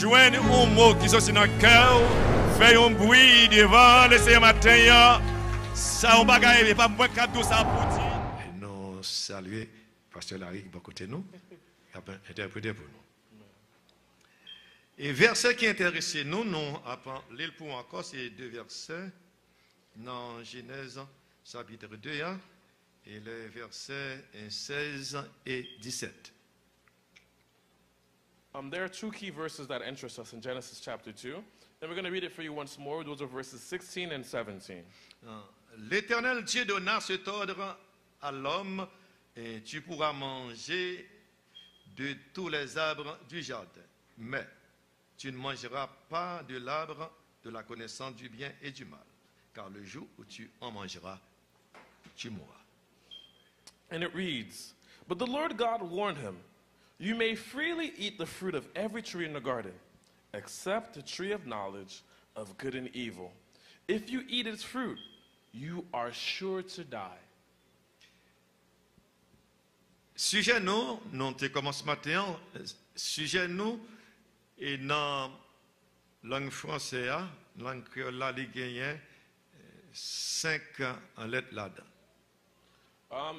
joindre un mot qui sont dans le cœur, faire un bruit devant le Seigneur matin. Ça, on bagaille, mais pas moins cadeau ça pour dire. Et nous saluer Pasteur Larry qui est à côté de nous, qui a interprété pour nous. Et verset qui intéresse nous, nous apprenons l'île pour encore, c'est deux versets dans Genèse chapitre 2, et les versets 16 et 17. There are two key verses that interest us in Genesis chapter 2. And we're going to read it for you once more. Those are verses 16 and 17. L'Éternel Dieu donna cet ordre à l'homme, et tu pourras manger de tous les arbres du jardin, mais tu ne mangeras pas de l'arbre de la connaissance du bien et du mal, car le jour où tu en mangeras, tu mourras. And it reads, But the Lord God warned him, You may freely eat the fruit of every tree in the garden, except the tree of knowledge of good and evil. If you eat its fruit, you are sure to die. Sujet nous, nous te commençons ce matin, sujet nous, et dans la langue française, langue créole, il y a 5 en lettres là-dedans.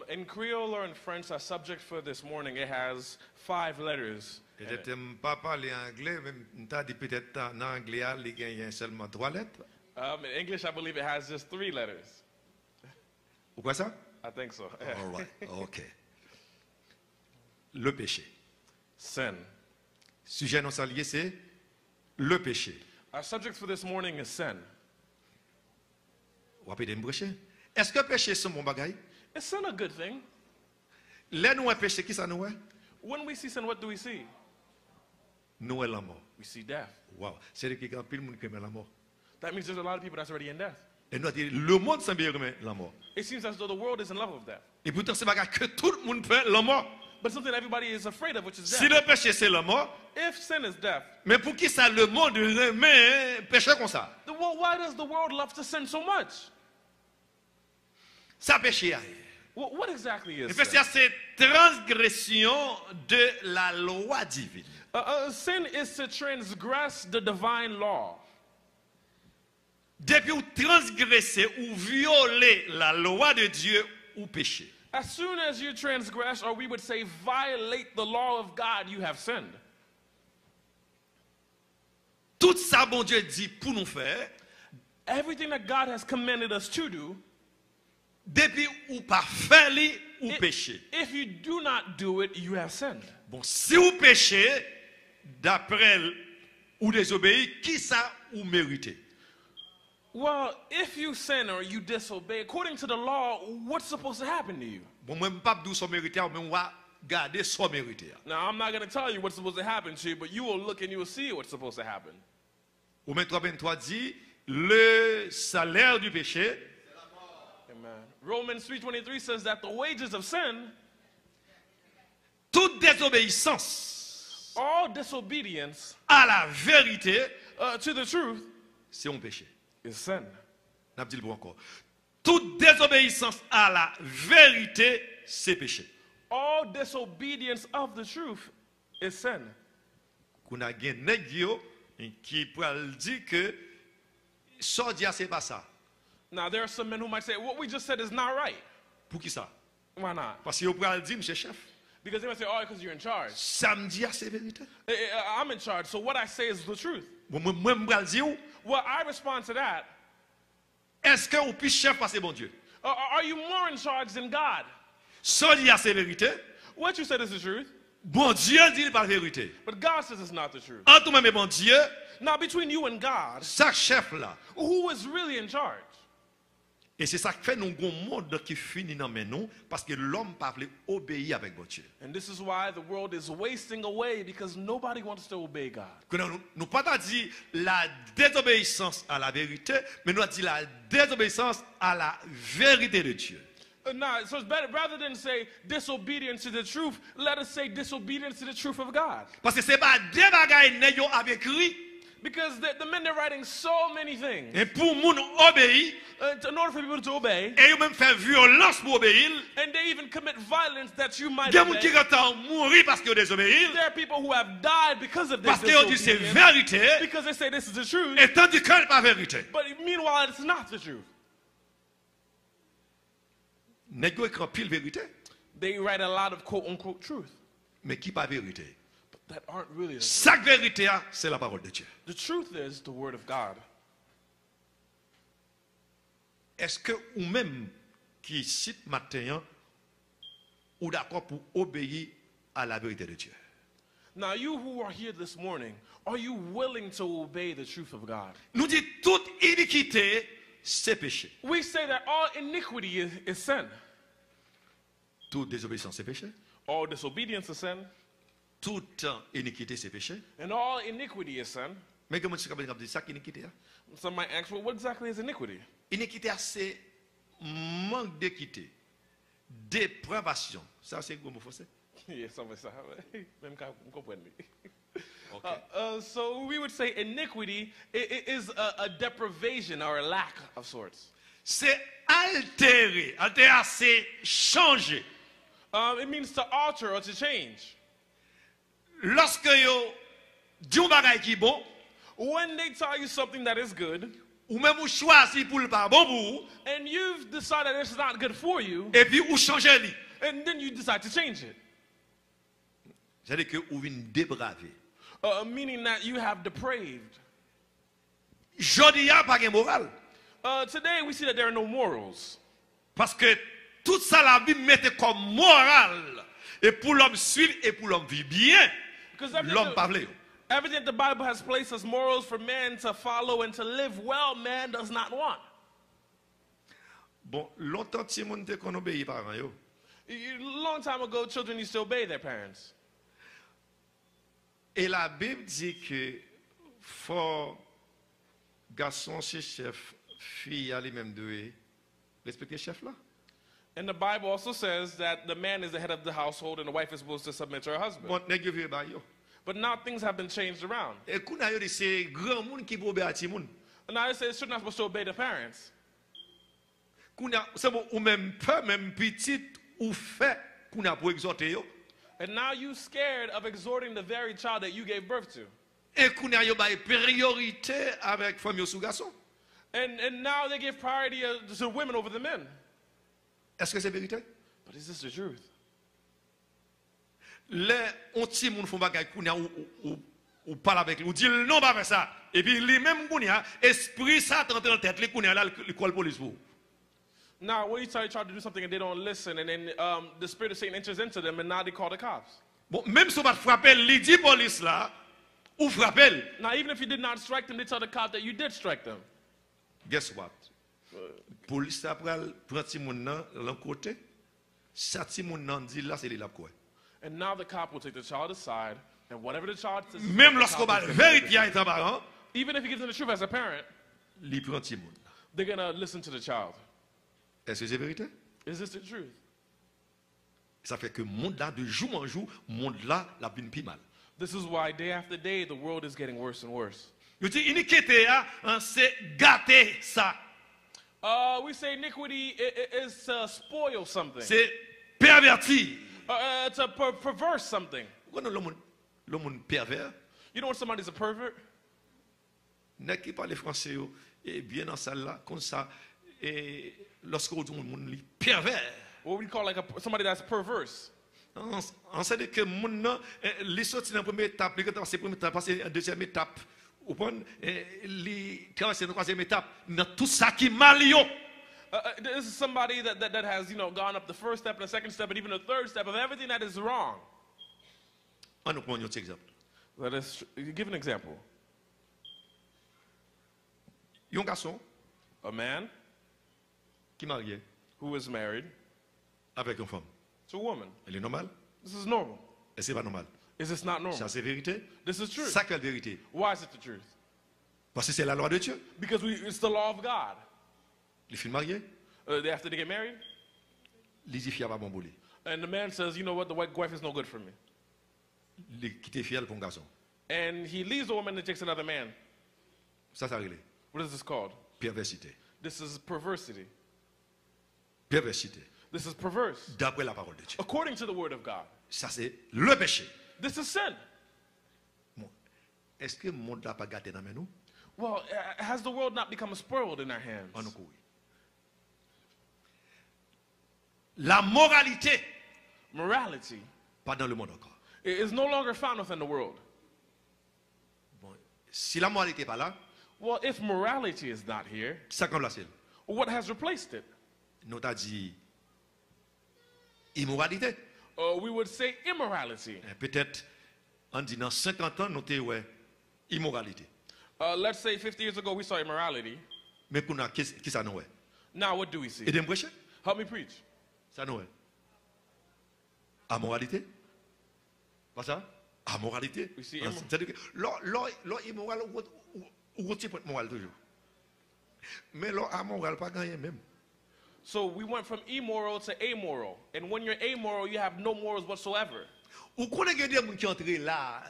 In Creole or in French, our subject for this morning, it has 5 letters. Et je ne pas parler anglais, mais tu as dit peut-être en anglais, il y a seulement 3 lettres. In English, I believe it has just 3 letters. Pourquoi ça? I think so. All right, ok. Le péché. Sin. Sujet non salié, c'est le péché. Our subject for this morning is sin. Ou après est-ce que le péché c'est un bon bagage? Is sin a good thing? Là nous un péché qui ça nous est? When we see sin, what do we see? Nous est la mort. We see death. Wow, c'est qu'il y a pile monde qui aime la mort. That means there's a lot of people that's already in death. Et nous dit le monde semble aimer la mort. It seems as though the world is in love with death. Et pourtant c'est bagage que tout le monde fait la mort. But something everybody is afraid of, which is Si death. le péché c'est la mort, If sin is death, mais pour qui ça le monde aime péché comme ça? well, why does the world love to sin so much? Ça péché. Well, what exactly is Le péché sin? c'est transgression de la loi divine. Sin is to transgress the divine law. Depuis ou transgresser ou violer la loi de Dieu ou péché. As soon as you transgress, or we would say violate the law of God, you have sinned. Tout ça, bon Dieu dit pour nous faire, Everything that God has commanded us to do, depuis ou pas faire li, ou péché. if you do not do it, you have sinned. Bon, si ou péché, d'après ou désobéir, qui ça ou mérité? Well, if you sin or you disobey, according to the law, what's supposed to happen to you? Bon, moi, je ne pas dire son mérité, mais on va garder son mérité. Now, I'm not going to tell you what's supposed to happen to you, but you will look and you will see what's supposed to happen. Au 23 dit, le salaire du péché, Amen. Romans 3:23 says that the wages of sin, toute désobéissance all disobedience à la vérité, to the truth, c'est un péché. is sin. N'a dit le bon encore. Toute désobéissance à la vérité, c'est péché. All disobedience of the truth is sin. Qu'on a gagné nèg yo qui peut dire que ça dit c'est pas ça. Now, there are some men who might say, what we just said is not right. Pour qui ça? Why not? Parce que vous pouvez dire monsieur chef. Because they might say, oh, because you're in charge. Ça me dit c'est vérité. I'm in charge, so what I say is the truth. Bon moi me dire Well, I respond to that. est-ce que vous plus chef parce que bon Dieu? Are you more in charge than God? Ça dit c'est vérité. What you said is the truth, Bon Dieu dit pas la vérité. but God says it's not the truth. Entre moi et bon Dieu, Now, between you and God, chaque chef là. who is really in charge? Et c'est ça qui fait nous un monde qui finit dans mes noms parce que l'homme pas veut obéir avec bon Dieu. And this is why the world is wasting away, because nobody wants to obey God. Nous pas dit la désobéissance à la vérité, mais nous a dit la désobéissance à la vérité de Dieu. Nah, so it's better, rather than say disobedience to the truth, let us say disobedience to the truth of God. Parce que c'est pas des bagailles nèg yo avec écrit. Because the men, they're writing so many things. Et pour moun obéir, In order for people to obey, et yo même faire violence pour obéir, and they even commit violence that you might gen moun qui obey. rentre mourir parce que yo désobéir, There are people who have died because of this parce que yo dit c'est disobedience, vérité, because they say this is the truth, et tandis que c'est pas vérité. but meanwhile it's not the truth. Nèg yo écrit pile vérité, They write a lot of quote-unquote truth, mais qui pas vérité. but that aren't really the truth. Chaque vérité, c'est la parole de Dieu. The truth is the word of God. Est-ce que ou même qui cite matin, ou d'accord pour obéir à la vérité de Dieu? Now you who are here this morning, are you willing to obey the truth of God? Nous dit toute iniquité, c'est péché. We say that all iniquity is sin. Toute désobéissance, c'est péché. All disobedience is sin, Toute iniquité, c'est péché. and all iniquity is sin. Mais comment tu peux dire ça qu'iniquité? Some might ask, well, what exactly is iniquity? Iniquité, c'est manque d'équité, dépravation. Ça, c'est le mot français. Yeah, somebody said, même quand vous comprenez. Okay. So we would say iniquity is a deprivation or a lack of sorts. C'est altérer. Altérer, c'est changer. It means to alter or to change. Lorsque yo dit un bagay qui bon, When they tell you something that is good, ou même ou choisi pour le pas bon pour vous, and you've decided it's not good for you, et puis ou changer li. and then you decide to change it, C'est-à-dire que ou vinn dépravé. meaning that you have depraved. Jodi a pas gen moral. Today we see that there are no morals. Parce que tout ça la Bible mette comme moral. Et pour l'homme suivre et pour l'homme vivre bien, Because l'homme pas vle. everything the Bible has placed as morals for man to follow and to live well, man does not want. Bon, longtemps ti moun te kon obéi parents yo. A long time ago, children used to obey their parents. Et la Bible dit que faut garçon c'est chef, fille a lui-même doit respecter chef là. And the Bible also says that the man is the head of the household and the wife is supposed to submit to her husband. Bon, nèg yo vieux ba yo. But now things have been changed around. Et kouna yo dit c'est grand monde qui peut obéir à ti moun. And now it says children are supposed to obey the parents. Kouna c'est bon ou même peur même petit ou fait kouna pour exhorter yo. And now you scared of exhorting the very child that you gave birth to. Et kouna yo ba priorité avec femme yo sous garçon. And now they give priority to women over the men. Est-ce que c'est vérité? But is this the truth? Les on ti moun font bagay kounya ou parle avec lui ou dit non pas faire ça et puis lui même kounya esprit ça rentre dans tête lui kounya là il call police pour. Now, when you try to do something and they don't listen, and then the spirit of Satan enters into them, and now they call the cops. Bon même si on va frapper lui dit police là ou frapper. Now, even if you did not strike them, they tell the cop that you did strike them. Guess what? Police après prend ti moun nan l'an côté ça ti moun nan dit là c'est lui la quoi. And now the cop will take the child aside, and whatever the child says, Même the lorsqu'on cop va will vérité say. étant parent, Even if he gives them the truth as a parent, lui prend ti moun. they're going to listen to the child. Est-ce que c'est vérité? Is this the truth? Ça fait que monde là de jour en jour, monde là la vinn pi mal. This is why day after day, the world is getting worse and worse. Yo dit iniquité c'est gâter ça. We say iniquity is to spoil something, C'est perverti. to perverse something. Quand le monde pervers, You know when somebody's a pervert? n'est qui parle français yo et bien dans salle là comme ça et lorsque on dit monde li pervers. What we call like somebody that's perverse. On sait que monde nan li sorti dans première étape, li passer première étape, passer en deuxième étape. Ou prendre li traverser dans troisième étape dans tout ça qui mal yo. This is somebody that has, gone up the first step and the second step and even the third step of everything that is wrong. On nous prend un exemple. Let us give an example. Un garçon A man qui marié who is married avec une femme. to a woman. Elle est normale? This is normal. Et c'est pas normal. Is this not normal? Ça c'est vérité. This is true. Ça quelle vérité? Why is it the truth? Parce que c'est la loi de Dieu. Because it's the law of God. Les filles mariées, After they get married, les filles pas bon boulot. and the man says, you know what, the wife is no good for me. Les quitter fiel pour un garçon. And he leaves the woman and takes another man. Ça s'appelle What is this called? perversité. This is perversity. Perversité. This is perverse. D'après la parole de Dieu. According to the word of God. Ça c'est le péché. This is sin. Bon. Est-ce que le monde n'a pas gâté dans nous? Well, has the world not become spoiled in our hands? En nous courir. La moralité, Morality pas dans le monde encore. is no longer found within the world. Bon. Si la moralité n'est pas là, Well, if morality is not here, ça qu'on place. what has replaced it? Nous t'a dit immoralité. We would say immorality. Peut-être en disant 50 ans, nous t'avons ouais, immoralité. Let's say 50 years ago we saw immorality. Mais pour nous, qui ça nous est? Now what do we see? Et de me prêcher? Help me preach. Ça nous est. Amoralité? Pas ça? Amoralité? We see C'est-à-dire que l'immoral, ou tu peux être moral toujours. Mais l'amoral, pas gagné même. So we went from immoral to amoral. And when you're amoral, you have no morals whatsoever. Ou connaît des gens qui entrent là,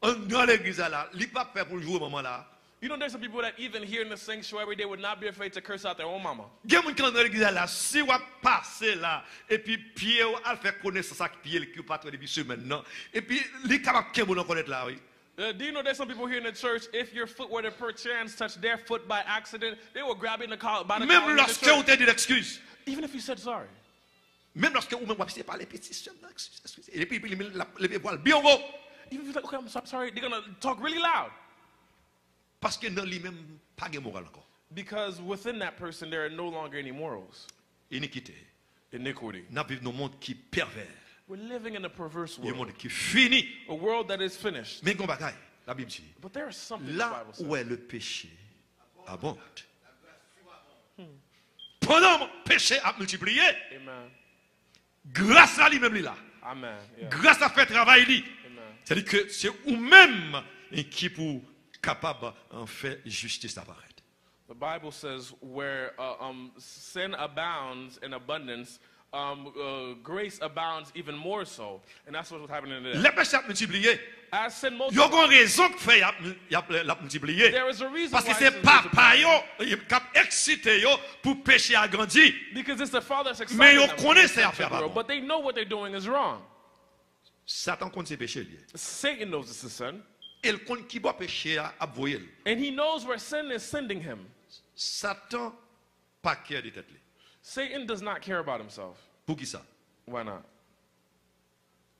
dans l'église là, ils ne pas faire pour jouer au moment là. You know, there's some people that even here in the sanctuary, they would not be afraid to curse out their own mama. Des gens qui entrent dans l'église là, si on passe là, et puis pied à faire connaissance avec pied qui pas depuis semaine non, et puis les capables qui vont connaître là oui. Do you know there's some people here in the church, if your foot were to perchance touch their foot by accident, they will grab it in the collar, by the collar Même in the lorsque church. on te dit l'excuse. Even if you said sorry. Même lorsque vous me passez par les petits sœurs, excusez. Et puis les voiles bien haut. Even if you're like, okay, I'm sorry, they're going to talk really loud. Parce que dans lui-même, pas de moral encore. Because within that person, there are no longer any morals. Iniquité. Iniquity. Nous vivons dans un monde qui est pervers. We're living in a perverse Un world. monde qui est fini. A world that is finished. Mais qu'on bagaille, la Bible dit. But there is something the Là Bible says. où est le péché abonde. Pendant que le péché a multiplié, Amen. grâce à lui-même là. Amen. Yeah. Grâce à faire travail lui. Amen. C'est-à-dire que c'est vous-même qui pour capable en faire justice apparaître. The Bible says where sin abounds in abundance, grace abounds even more so. And that's what's happening today. Le péché a multiplié. As sin Il y a une multiplies, raison que fait a multiplié. there is a reason Parce que why c'est sin papa multiplies. yo qui a excité yo pour pécher à grandir. Because it's the father that's excited Mais yo them connaît to ces affaires grow, pas bon. but they know what they're doing is wrong. Satan compte ses péchés liés. Satan knows this is sin. Et le compte qui doit pécher à voyer. And he knows where sin is sending him. Satan pas care de tête. Satan does not care about himself. Pour qui ça? Why not?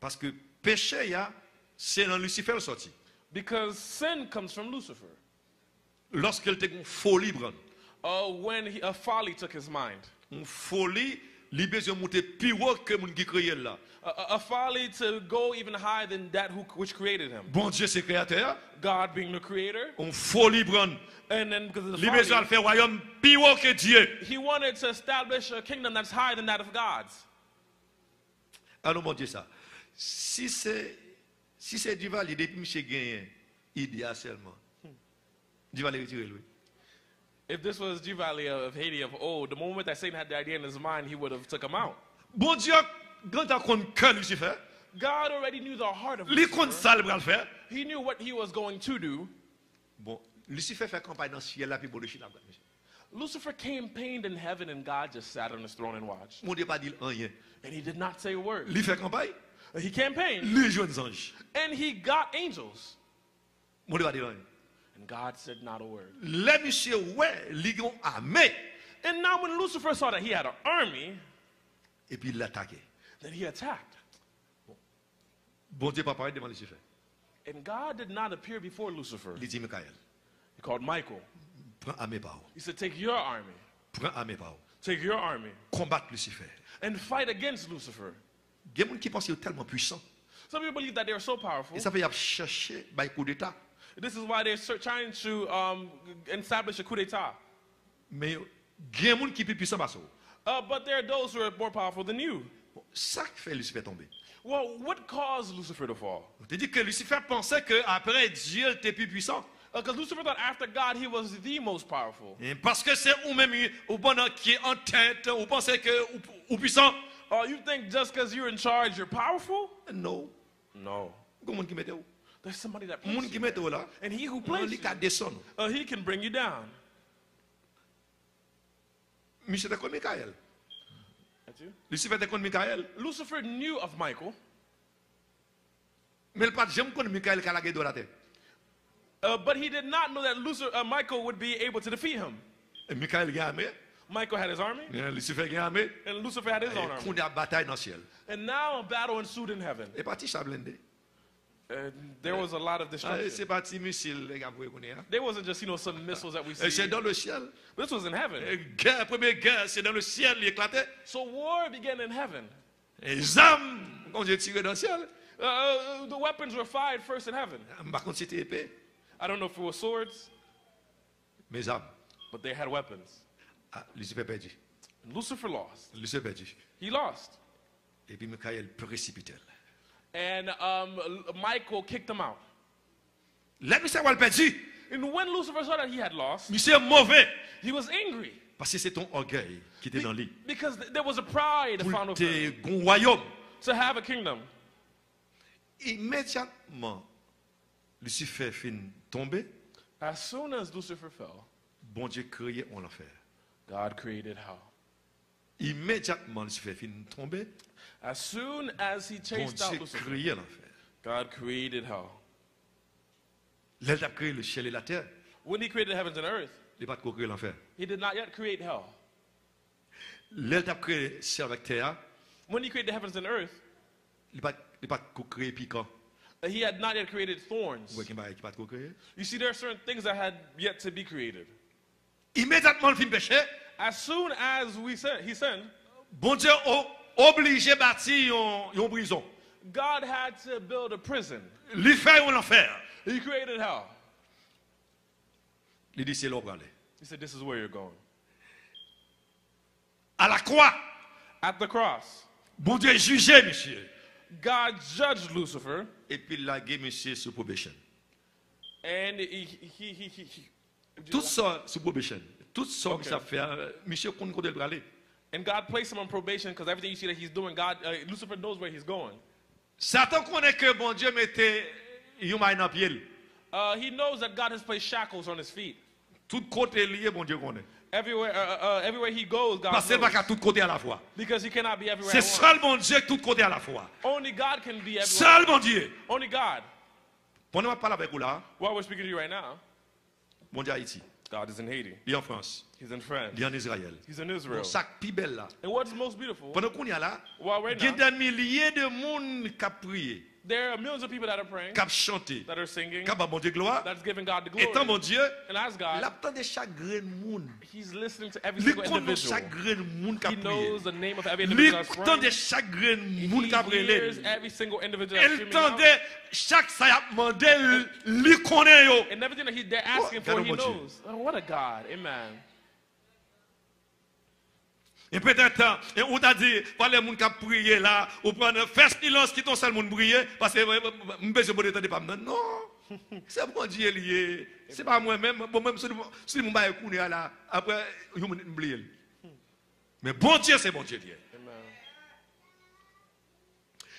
Parce que péché ya c'est dans Lucifer sorti. Because sin comes from Lucifer. Lorsqu'il était une folie brande. When a folly took his mind. Une folie, li besoin monter plus haut que moun qui créé là. A folly to go even higher than that which created him. Bon Dieu c'est créateur. God being the creator. Une folie brande. And then because of the Li besoin folly, faire royaume plus haut que Dieu. he wanted to establish a kingdom that's higher than that of God's. Alors mon Dieu ça. Si c'est du Valley depuis monsieur gagné idée seulement. Du Valley retirer lui. If this was Jivali of Haiti of old, the moment that Satan had the idea in his mind, he would have took him out. Bon Dieu quand on compte cœur Lucifer, God already knew the heart of li compte Lucifer. ça le bral faire. He knew what he was going to do. Bon, Lucifer fait campagne dans le ciel là puis bon de Chine. Lucifer campaigned in heaven and God just sat on his throne and watched. Mon Dieu pas dit rien. And he did not say a word. Li fait campagne, He campaigned les jeunes anges. and he got angels. Mon Dieu pas dit rien. And God said not a word. Les monsieur ouais, li gon armé And now when Lucifer saw that he had an army, et puis il l'attaquait. then he attacked. Bon Dieu pas parlé devant Lucifer. And God did not appear before Lucifer. Il dit Michael, He called Michael. prends armée par où? He said, take your army. Prends armée par où? Take your army. Combattre Lucifer. And fight against Lucifer. Il y a des gens qui pensent qu'ils sont tellement puissants. Some people believe that they are so powerful. Et ça fait qu'ils chercher un coup d'état. This is why they're trying to establish a coup d'etat. Mais il y a des gens qui sont plus puissants que ça. But there are those who are more powerful than you. Ça qui fait Lucifer tomber. Well, what caused Lucifer to fall? On te dit que Lucifer pensait qu'après Dieu était plus puissant. Because Lucifer thought after God, he was the most powerful. Et parce que c'est vous-même ou bon qui est en tête, vous pensez que vous puissant. You think just because you're in charge, you're powerful? Non. No. Comment qui mettez où? There's somebody that Moun placed qui you met there. là, And he who il placed you, ka descendre. he can bring you down. Michel était comme Michael. That's you? Lucifer était comme Michael. Lucifer knew of Michael, Mais le pas jamais comme Michael qui a la guerre de la terre. but he did not know that Michael would be able to defeat him. Et Michael gagne armée, Michael had his army, Lucifer gagne armée. and Lucifer had his own Et army. qu'on a bataille dans le ciel. And now a battle ensued in heaven. Et parti chablende. And there was a lot of destruction. C'est parti missile les gars pour connaître. There wasn't just, some missiles that we Et see. c'est dans le ciel. This was in heaven. Guerre, première guerre, c'est dans le ciel, il éclatait. So war began in heaven. Et les armes, quand j'ai tiré dans le ciel, The weapons were fired first in heaven. par contre c'était épée. I don't know if it was swords, Mes armes. but they had weapons. Ah, Lucifer perdu. Lucifer lost. Lucifer perdu. He lost. Et puis Michael précipité. And Michael kicked him out. Là, Michel a perdu. And when Lucifer saw that he had lost, Michel mauvais. he was angry. Parce que c'est ton orgueil qui était dans lui. Because there was a pride found Pour within him tes gon royaume. to have a kingdom. Immédiatement, Lucifer fin tomber. As soon as Lucifer fell, Bon Dieu créé en enfer. God created hell. Immédiatement, Lucifer fin tomber. As soon as he Bon chased out Dieu Lucifer, créé l'enfer. God created hell. Là, il a créé le ciel et la terre. When he created the heavens and earth, Il n'a pas créé l'enfer. he did not yet create hell. Là, il a créé le ciel avec terre. When he created the heavens and earth, Il n'a pas créé piquant. he had not yet created thorns. Qui n'a pas créé. You see, there are certain things that had yet to be created. Immédiatement, il fin péché. As soon as he sinned, Bon Dieu obligé de bâtir une prison. God had to build a prison. Il fait un enfer. He created hell. Il dit c'est là où aller. He said, this is where you're going. À la croix, At the cross, bon Dieu jugé monsieur. God judged Lucifer, Et puis il a gué monsieur sous probation. and Tout ça sous probation. Tout ça Okay. que ça fait, monsieur compte côté le aller. and God placed him on probation because everything you see that he's doing, Lucifer knows where he's going. Satan connaît que bon Dieu mettait une main dans pied. He knows that God has placed shackles on his feet. Tout côté lié bon Dieu connaît. Everywhere he goes, God Parce qu'il knows. va qu'à tout côté à la fois. Because he cannot be everywhere C'est at once. seul bon Dieu tout côté à la fois. Only God can be everywhere. Seul bon Dieu. Only God. Pendant que je parle avec vous là, While we're speaking to you right now, bon Dieu Haïti. God is in Haiti. Il est en France. He's in France. Il est en Israël. He's in Israel. Bon sac plus belle là. And what's most beautiful, Pendant qu'on y a là, while right il y a now, des milliers de monde qui prient, there are millions of people that are praying, qui chantent, that are singing, qui bon Dieu gloire. that's giving God the Étant glory. mon Dieu, And as God, l'attend de chaque grain de monde. he's listening to every Il single connaît individual. chaque grain de monde qui He knows the name of every Il individual that's attend de praying. chaque grain de monde He qui hears brûlé. every single individual that's Il screaming out. attendait chaque ça y a demandé, il connaît yo. And everything that they're asking for, God he of God. knows. Oh, what a God. Amen. Et peut-être, on t'a dit, pas les gens qui prié là, ou prendre, faire silence qui ton seul monde prier, parce que je besoin de pas non. C'est bon Dieu lié. C'est pas moi-même, bon même si mon bail est là, après, je m'oublie. Mais bon Dieu, c'est bon Dieu lié. Amen.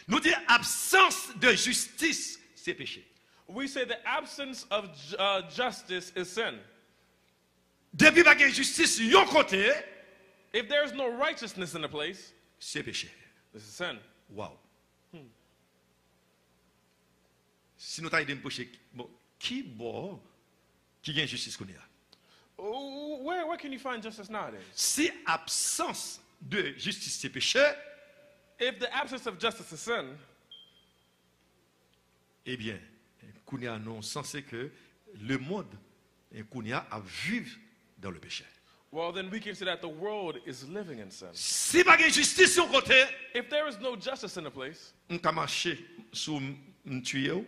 Nous disons absence de justice, c'est péché. We say the absence of justice is sin. Depuis qu'il y a justice, yon côté, If there's no righteousness in a place, c'est péché. this is sin. Wow. Si nous t'avons dit péché, bon, qui bon, qui a justice qu'on y a? Oh, where can you find justice nowadays? Si absence de justice c'est péché, If the absence of justice is sin, eh bien, Kounia non censé que le monde Kounia a vivre dans le péché. well, then we can say that the world is living in sin. Si pas de justice sur côté, If there is no justice in a place, on peut marcher sous un tuyau,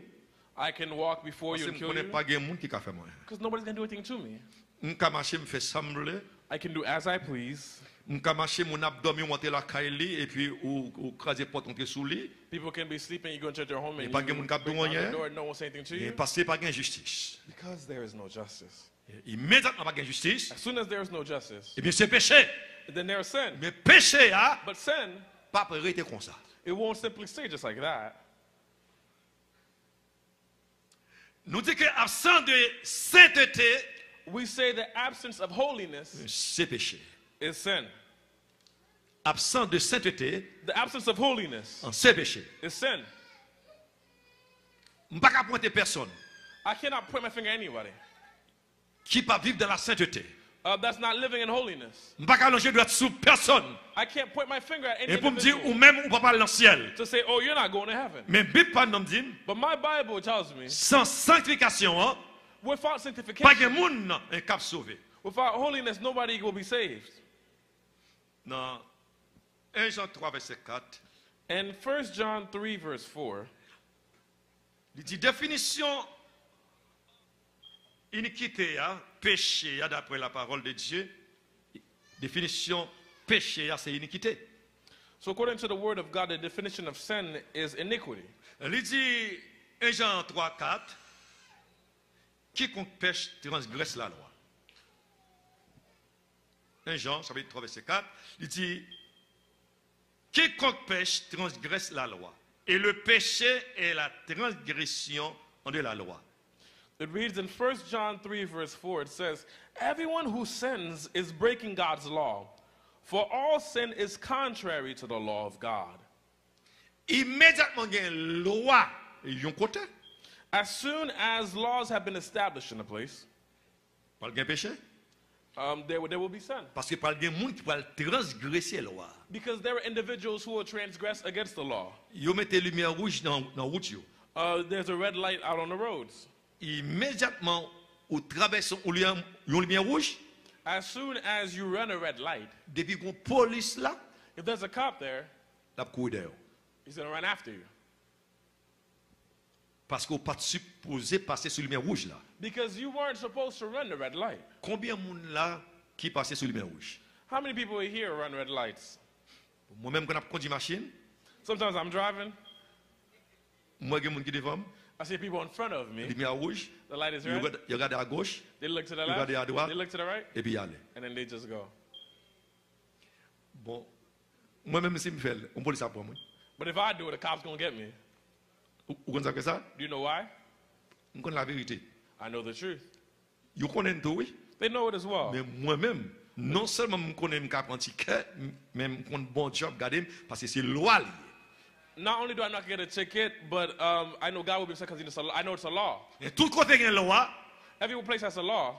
I can walk before parce you que and je kill connais you pas de monde qui a fait moi. because nobody's going to do anything to me. On peut marcher me fait sembler, I can do as I please. on peut marcher mon abdomen monter la caille et puis ou craser porte entrer sous lit, People can be sleeping, you go into their home and pas you de monde qui a break down rien. the door and no one say anything to Et you parce que pas de justice. because there is no justice. Immédiatement pas de justice, As soon as there is no justice, eh bien c'est péché. then there is sin. Mais péché a But sin, pas arrêter comme ça. it won't simply stay just like that. Nous disons que absent de sainteté, we say the absence of holiness c'est péché. is sin. Absent de sainteté, The absence of holiness c'est péché. is sin. Je ne peux pas pointer personne I cannot point my finger at anybody qui ne peut pas vivre dans la sainteté. that's not living in holiness. Je ne peux pas allonger droite sur personne. I can't point my finger at any Et pour me dire, ou individual même, ou pas parler dans le ciel. to say, oh, you're not going to heaven. Mais Bible pas nous dit, But my Bible tells me, sans sanctification, hein, without pas de sanctification, monde un cap sauvé. without holiness, nobody will be saved. Dans 1 Jean 3, verset 4, And 1 John 3, verse 4, il dit définition iniquité, hein, péché, hein, d'après la parole de Dieu. Définition péché, hein, c'est iniquité. so according to the word of God, the definition of sin is iniquity. Il dit 1 Jean 3, 4, quiconque pêche transgresse la loi. 1 Jean, chapitre 3, verset 4, il dit quiconque pêche transgresse la loi. Et le péché est la transgression de la loi. It reads in 1 John 3, verse 4, it says, everyone who sins is breaking God's law, for all sin is contrary to the law of God. Immédiatement, il y a une loi, yon côté, As soon as laws have been established in a place, pas de péché, there will be sin. parce que pas de monde qui va transgresser la loi. Because there are individuals who will transgress against the law. Yo mette lumière rouge dans route yo. There's a red light out on the roads. Immédiatement, au traverse ou yon lumière rouge, As soon as you run a red light, depuis qu'on police là, if there's a cop there, la cour dehors. he's going to run after you. Parce qu'on pas supposé passer sur lumière rouge là. Because you weren't supposed to run the red light. Combien de monde là qui passait sur lumière rouge? How many people here run red lights? Moi-même quand je conduis machine, Sometimes I'm driving, moi j'ai monde qui devant, I see people in front of me, lumière rouge, the light is il red, regarde à gauche they look to the regarde à left, droite they look to the right, et puis y aller. and then they just go. Bon, moi-même si je fais, on police ça pour moi. But if I do it, the cop's going to get me. Vous connaissez ça? Do you know why? On connaît la vérité. I know the truth. Vous connaissez tout, oui. They know it as well. Mais moi-même, non seulement je connais mon apprenti cœur, mais je connais bon job garder parce que c'est loi. Not only do I not get a ticket, but I know God will be upset because I know it's a law. Et tout côté il y a une loi, Every place has a law,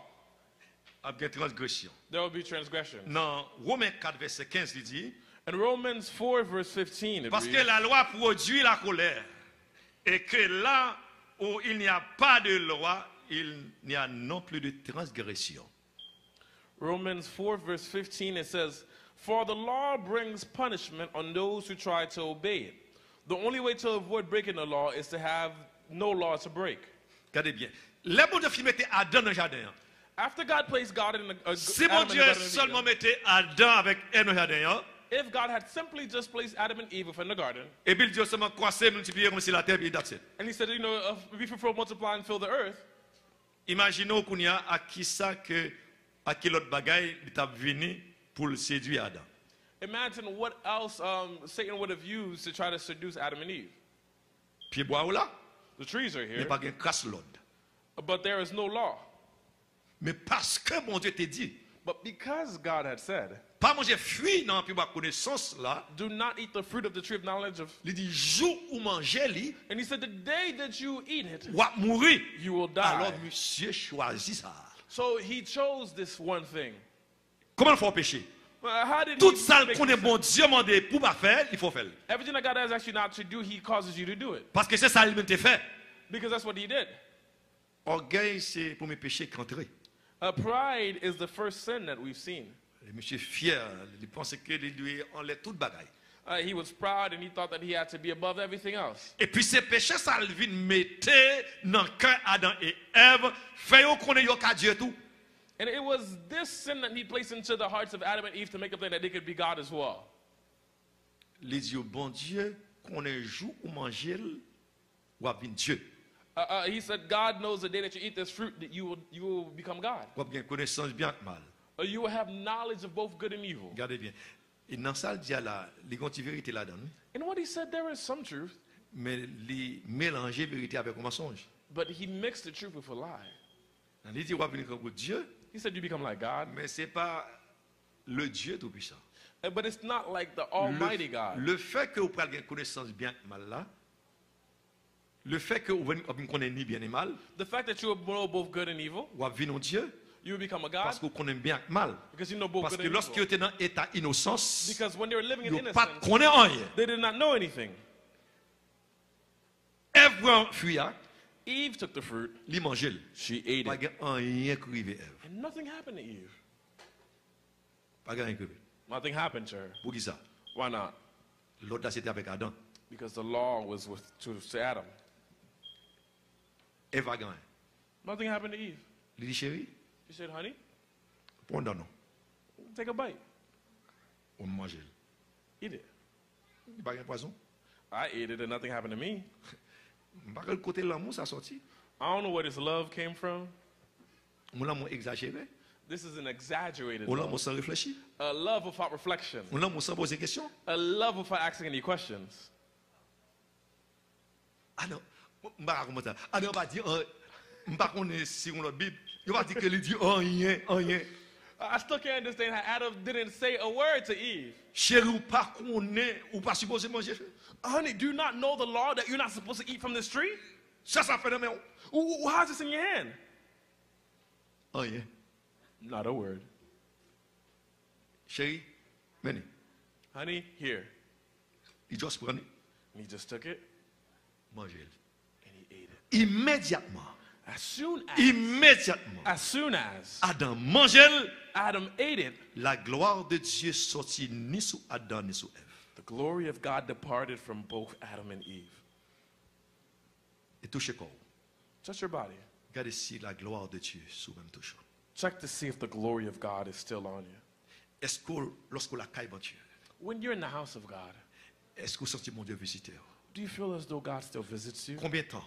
il y a une transgression. there will be transgression. Dans Romains 4, verset 15, il dit, In Romans 4, verse 15, it parce que reads, la loi produit la colère, et que là où il n'y a pas de loi, il n'y a non plus de transgression. Romans 4, verse 15, it says, for the law brings punishment on those who try to obey it. The only way to avoid breaking the law is to have no law to break. Regardez bien. Les bon Dieu qui mettait Adam dans le jardin. After God placed God in the Si Adam mon in the Dieu Garden of seulement Eden, mettait Adam avec Ève dans le jardin, if God had simply just placed Adam and Eve within the garden, et puis Dieu seulement croissait, multiplier comme si la terre, et that's it. and he said, you know, be fruitful, multiply, and fill the earth, Imaginons qu'on y a à qui ça que, à quel autre bagaille il t'a venu pour le séduire Adam. imagine what else Satan would have used to try to seduce Adam and Eve. Puis bois ou là, The trees are il n'y here, a pas de crasse l'autre. but there is no law. Mais parce que mon Dieu t'a dit, But because God had said, pas manger fruit dans la connaissance là, do not eat the fruit of the tree of knowledge of, il dit jour où manger lui, and he said, the day that you eat it, ou à mourir. you will die. Alors monsieur choisit ça. So he chose this one thing. Comment il faut pécher? How did Tout he ça make qu'on est this? bon Dieu demandé pour pas faire, il faut faire. Everything that God has asked you not to do, he causes you to do it. Parce que c'est ça lui-même t'a fait. Because that's what he did. Orgueil c'est pour mes péchés qu'entrer. Pride is the first sin that we've seen. Et monsieur fier, il pensait que lui enlève toute bagaille. He was proud and he thought that he had to be above everything else. Et puis ces péchés ça lui mettait dans le cœur Adam et Ève, fait qu'on ait qu'à Dieu tout. And it was this sin that he placed into the hearts of Adam and Eve to make up that they could be God as well. Les dieux bon Dieu qu'on ait jour ou manger ou à Dieu. He said, God knows the day that you eat this fruit that you will become God. Ou bien connaissance bien que mal. You will have knowledge of both good and evil. Regardez bien. Et dans ça il dit là, les gonti vérité là-dedans. In what he said, there is some truth, Mais les mélanger vérité avec un mensonge. But he mixed the truth with a lie. Il dit, on va venir comme Dieu, He said, you become like God. mais ce n'est pas le Dieu tout-puissant. But it's not like the Almighty God. Le fait que vous prenez une connaissance bien et mal là, le fait que vous ne connaissez ni bien ni mal, The fact that you know both good and evil, vous avez vu Dieu, you will become a parce God que vous connaissez bien et mal. because you know both Parce good que and lorsque vous evil. étiez dans l'état d'innocence, Because when they were living in vous ne pas innocence, connaissez rien. they did not know anything. Ève fuya, Eve took the fruit. li mangeait. She ate Pas it. rien qui arrive Ève. And nothing happened to Eve. Pas rien qui arrive. Nothing happened to her. Pour qui ça? Why not? L'autre là c'était avec Adam. Because the law was to Adam. Ève a gagné. Nothing happened to Eve. Il dit chérie, She said, honey, prends non. take a bite. On mange. Eat it. Il pas de poison. I ate it and nothing happened to me. Pas quel côté l'amour ça sorti. I don't know where this love came from. Mon amour exagéré. This is an exaggerated Mon love. amour sans réfléchir. A love without reflection. Mon amour sans poser question. A love without asking any questions. Ah non, m'pa comment ça. Ah non, on va dire m'pa connait si on la Bible, il va dire que il dit rien, rien. I still can't understand how Adam didn't say a word to Eve. Chérie ou pas connait ou pas supposé manger. Honey, do you not know the law that you're not supposed to eat from this tree? Ça fait dans main. How's this in your hand? Rien. Not a word. Chérie, venez. Honey, here. Il juste prend And he just took it manger. and he ate it. Immédiatement. Immédiatement. As soon as Adam mangeait, Adam ate it, la gloire de Dieu sortit ni sous Adam ni sous Ève. the glory of God departed from both Adam and Eve. Et touchez corps. Touch your body. Regardez si la gloire de Dieu sous même touche. Check to see if the glory of God is still on you. Est-ce que lorsque la caille bon Dieu, When you're in the house of God, est-ce que vous sentez mon Dieu visiter? do you feel as though God still visits you? Combien de temps?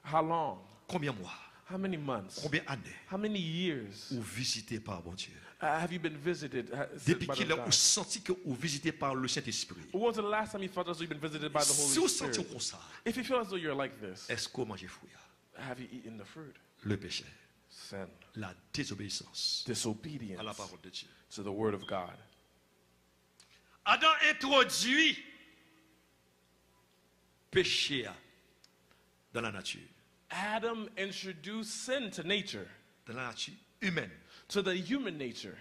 How long? Combien de mois? How many months? Combien d'années How many years vous visitez par bon Dieu? have you been visited? Depuis By qu'il the a God? senti que vous visitez par le Saint-Esprit. When was the last time you felt as though you've been visited by the Si vous Holy sentez Spirit? comme ça, If you feel as though you're like this, est-ce que vous mangez fruit? have you eaten the fruit? Le péché, Sin, la désobéissance à la disobedience parole de Dieu. to the word of God. Adam introduit péché dans la nature, Adam introduced sin to nature, dans la nature humaine. to the human nature,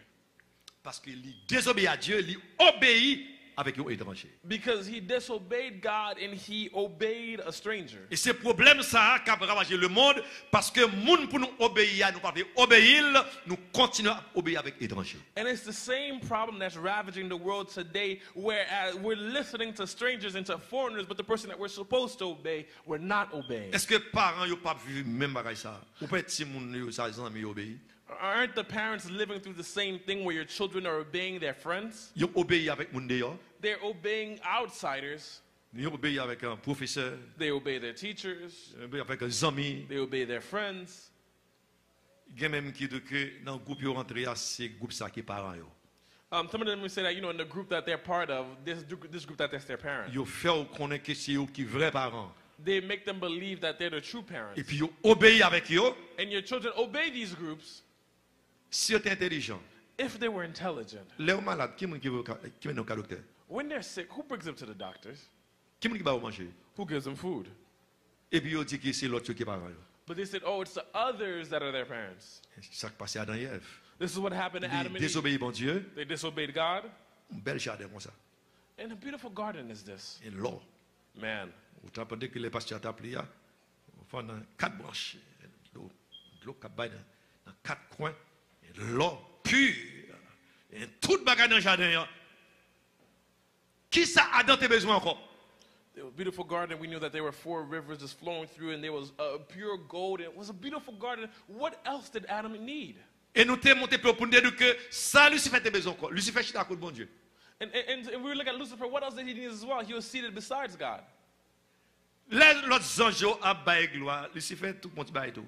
Parce qu'il désobéit à Dieu, il obéit avec un étranger. because he disobeyed God and he obeyed a stranger. Et c'est problème ça qui a ravagé le monde parce que monde pour nous obéir, nous pas obéir, nous continuons à obéir avec étranger. And it's the same problem that's ravaging the world today, whereas we're listening to strangers and to foreigners, but the person that we're supposed to obey, we're not obeying. Est-ce que parents yo pas vu même bagaille ça? Ou peut-être si moun yo ça amis obéir. Aren't the parents living through the same thing where your children are obeying their friends? Yo obéir avec moun dehors. They're obeying outsiders. Yo obéir avec un professeur, They obey their teachers. obéir avec un ami. They obey their friends. Gen même qui dit que dans groupe yo rentré c'est groupe ça qui parents yo. Some of them will say that, in the group that they're part of, this group that's their parents. Yo fait connaître que c'est eux qui vrai parents. They make them believe that they're the true parents. Et puis yo obéir avec yo. And your children obey these groups Si vous êtes intelligent, if they were intelligent. les malades qui veut au docteur? When they're sick, who brings them to the doctors? Qui va manger? Who gives them food? Et puis, on dit que c'est l'autre qui est parent. But they said, oh, it's the others that are their parents. Ça qui passé à Adam et Ève. This is what happened to Adam Ils and Eve. désobéissent bon Dieu. They disobeyed God. Un bel jardin comme ça. And a beautiful garden is this. Et l'eau. Man, Vous entendez que les pasteurs t'appellent là. On fait dans 4 branches. L'eau qui baille dans 4 coins. Et l'eau pure. Et toute bagarre dans le jardin. Qui ça a dans tes besoins encore? it was a beautiful garden. We knew that there were 4 rivers just flowing through, and there was pure gold. It was a beautiful garden. What else did Adam need? Et nous t'es monté pour nous dire que ça, Lucifer tes besoins encore. Lucifer, c'est à cause de bon Dieu. And we were looking at Lucifer. What else did he need as well? He was seated besides God. L'autre ange a baillé gloire. Lucifer, tout le monde baille tout.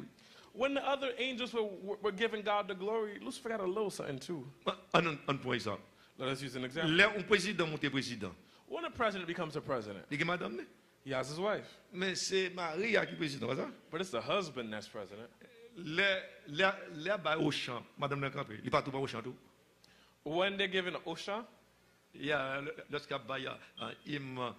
When the other angels were giving God the glory, Lucifer got a little something too. Un point exemple. Let us use an example. Un président monte président. When a president becomes a president, Il dit madame, He has his wife. Mais c'est Maria qui est président, ça? But it's the husband that's president. Les bails au champ, madame le campé, il n'est pas tout au champ tout. When they're given Osha, Il y a lorsqu'il y a un hymne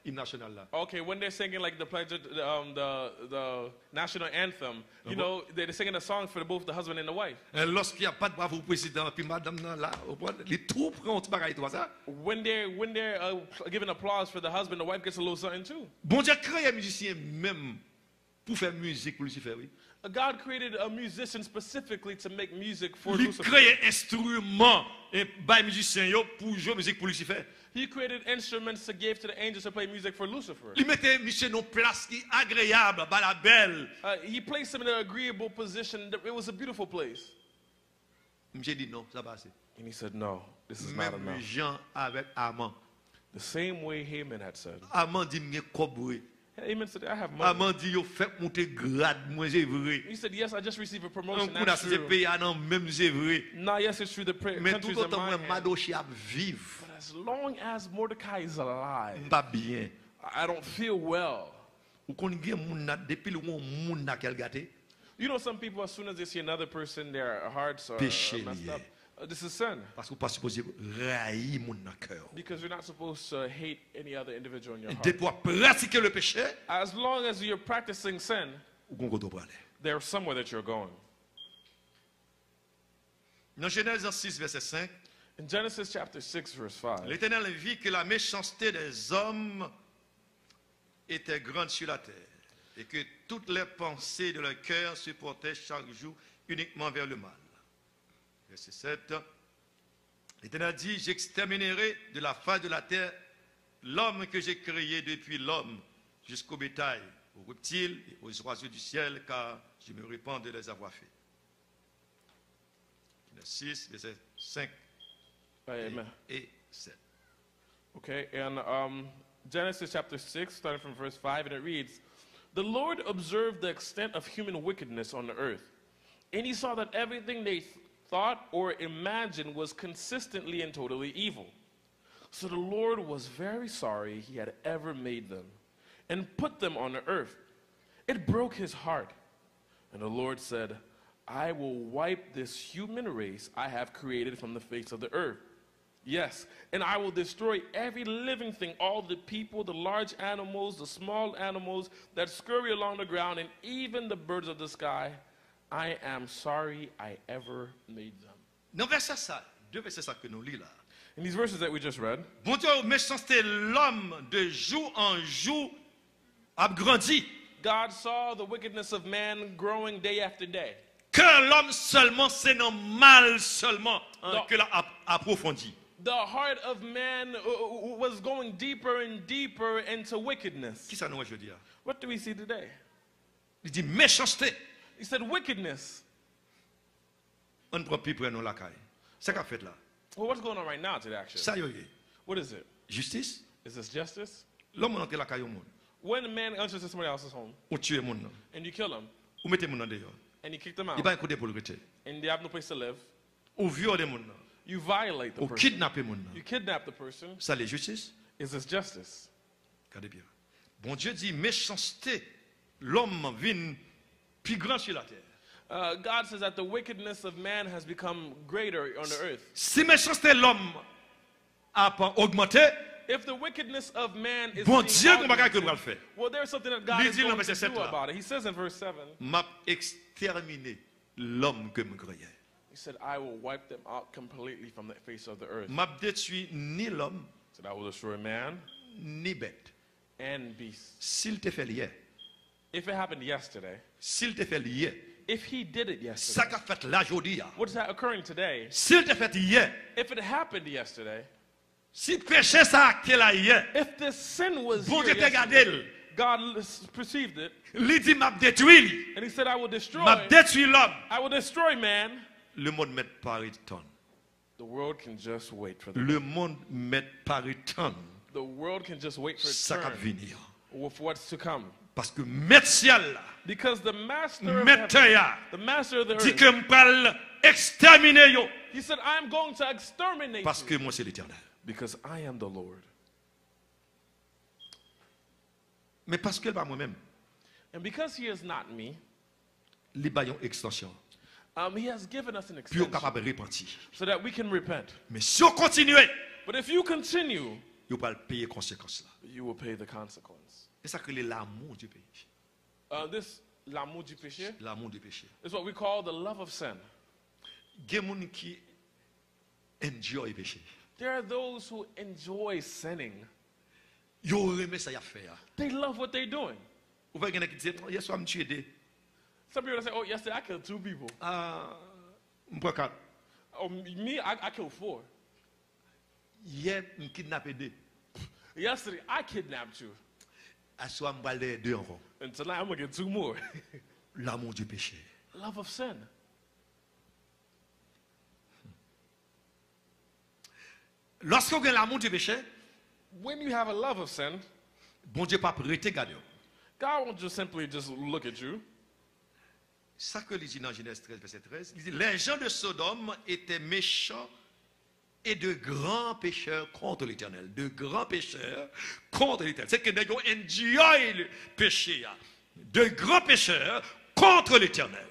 national là. okay, when they're singing like the pledge, the national anthem, you know, they're singing a song for both the husband and the wife. Lorsqu'il n'y a pas de bravo président, puis madame là, les troupes prennent tout pareil, toi ça. When they're giving applause for the husband, the wife gets a little something too. Bon Dieu crée un musicien même pour faire musique pour Lucifer, oui. God created a musician specifically to make music for Il Lucifer. crée un instrument et by musicien pour jouer musique pour Lucifer. He created instruments to give to the angels to play music for Lucifer. Il mettait musicien dans place qui agréable, bah la belle. He placed him in an agreeable position. It was a beautiful place. J'ai dit non, ça va assez. And he said, no, this is not Même enough. Jean avec Amand. The same way Haman had said. Amand dit m'y coboué. Haman said, I have money. Amand dit yo fait monter grade, moi c'est vrai. He said, yes, I just received a Un promotion. coup That's d'assez true. pays non même c'est vrai. Nah, yes, it's true. The Mais country's tout in autant my moi hand. Madochi a vivre, But as long as Mordecai is alive, pas bien. I don't feel well. Ou qu'on gen moun na depuis le moun na quel gâté. You know, some people, as soon as they see another person, their hearts are Péché messed lié. up. This is sin. Parce qu'on pas supposé railler moun na cœur. Because you're not supposed to hate any other individual in your Et heart. dès pour pratiquer le péché, As long as you're practicing sin, ou qu'on doit aller. there's somewhere that you're going. Dans Genèse 6 verset 5, In Genesis chapter 6, verse 5, l'Éternel vit que la méchanceté des hommes était grande sur la terre et que toutes les pensées de leur cœur se portaient chaque jour uniquement vers le mal. Verset 7. L'Éternel dit, j'exterminerai de la face de la terre l'homme que j'ai créé depuis l'homme jusqu'au bétail, aux reptiles et aux oiseaux du ciel, car je me répands de les avoir faits. Genèse 6, verset 5 amen. et 7. Okay, and Genesis chapter 6, starting from verse 5, and it reads, the Lord observed the extent of human wickedness on the earth, and he saw that everything they thought or imagined was consistently and totally evil. So the Lord was very sorry he had ever made them and put them on the earth. It broke his heart. And the Lord said, I will wipe this human race I have created from the face of the earth. Yes, and I will destroy every living thing, all the people, the large animals, the small animals that scurry along the ground, and even the birds of the sky. I am sorry I ever made them. Dans verset ça, deux versets ça que nous lisons là. In these verses that we just read, Bon Dieu, méchanceté l'homme de jour en jour a grandi. God saw the wickedness of man growing day after day. Que l'homme seulement, c'est non mal seulement Non. que l'a approfondi. The heart of man was going deeper and deeper into wickedness. Qui ça nous je dis? What do we see today? Il dit méchanceté. He said wickedness. On prend plus près nous la caille. C'est qu'a fait là. Well, what's going on right now today, actually? Ça y est. What is it? Justice. Is this justice? L'homme entre la caille au monde. When a man enters into somebody else's home Ou tuer monde. and you kill him Ou mettez monde dehors. and you kick them Il out va écouter pour le retirer. and they have no place to live, Ou violer monde. you violate the Ou person. kidnapper monde. You kidnap the person. Ça les justice. Is this justice? Regardez bien. Bon Dieu dit méchanceté. L'homme vient plus grand sur la terre. God says that the wickedness of man has become greater on the earth. Si méchanceté l'homme a pas augmenté, If the wickedness of man is bon being Dieu qu'on va augmented, le faire. well, there's something that God Il is dit dans going verset to 7 do là. about it. He says in verse 7, M'a exterminé l'homme que me croyais. he said, I will wipe them out completely from the face of the earth. M'a détruit ni l'homme He said, I will destroy man ni bête. and beast. S'il te fait hier, If it happened yesterday, s'il te fait hier, if he did it ça yesterday, qu'a fait là aujourd'hui. what is that occurring today? S'il te fait hier, If it happened yesterday, si péché ça acté là hier, if this sin was bon here Dieu te yesterday, gardé, God perceived it, il dit m'a détruit, and he said, I will destroy, m'a détruit l'homme. I will destroy man. Le monde met par tonne. The world can just wait for the Le monde met par tonne. The world can just wait for its Ça va turn venir. with what's to come. Parce que maître ciel là, Because the master of maître heaven, ya, the master of the dit earth, que m'pral exterminer yo. he said, I am going to exterminate Parce you que moi c'est l'éternel. because I am the Lord. Mais parce que pas moi-même, And because he is not me, il y a une extension. he has given us an Puis on est extension capable de repentir. so that we can repent. Mais si on continue, But if you continue, il va payer les conséquences là. you will pay the consequence. C'est ça que l'amour du péché. This l'amour du péché L'amour du péché. is what we call the love of sin. Il y a des gens qui enjoy le péché. There are those who enjoy sinning. Ils aiment ça y a fait. They love what they're doing. Ou bien il y en a qui disent, hier soir, je me suis aidé. Some people say, oh, yesterday I killed 2 people. Ah, je prends 4. Oh, me, I killed 4. Hier, je me kidnappé 2. Yesterday I kidnapped you. À soir, je vais aller 2 encore. And tonight I'm going to get 2 more. L'amour du péché. Love of sin. Lorsqu'on a l'amour du péché, When you have a love of sin, bon Dieu pas prêter garder. God won't just simply just look at you. Ça que il dit dans Genèse 13, verset 13, il dit, les gens de Sodome étaient méchants et de grands pécheurs contre l'Éternel. De grands pécheurs contre l'Éternel. C'est que les gens enjoy le péché. De grands pécheurs contre l'Éternel.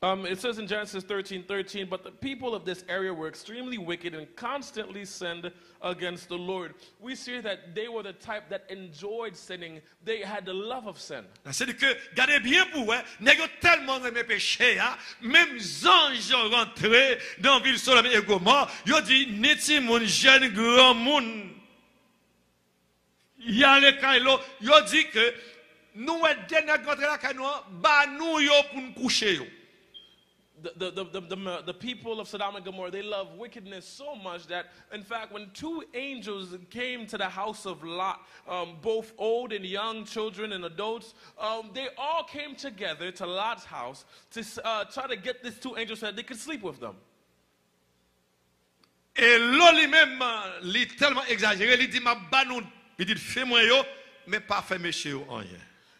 It says in Genesis 13:13, but the people of this area were extremely wicked and constantly sinned against the Lord. We see that they were the type that enjoyed sinning. They had the love of sin. C'est-à-dire que, gardez bien pour vous, les gens tellement aimé péché, même les anges sont rentrés dans la ville Sodome et Gomorrhe, ils ont dit, neti moun jeune grand moun. Il y a les kailo, ils ont dit que, nous, dernier contre la canoë, bah nous, yo pour nous coucher, yo. The people of Sodom and Gomorrah, they love wickedness so much that, in fact, when 2 angels came to the house of Lot, both old and young children and adults, they all came together to Lot's house to try to get these 2 angels so that they could sleep with them. Et là, lui-même, il est tellement exagéré, il dit, il dit, fais-moi yo, mais pas fait méché yo, rien.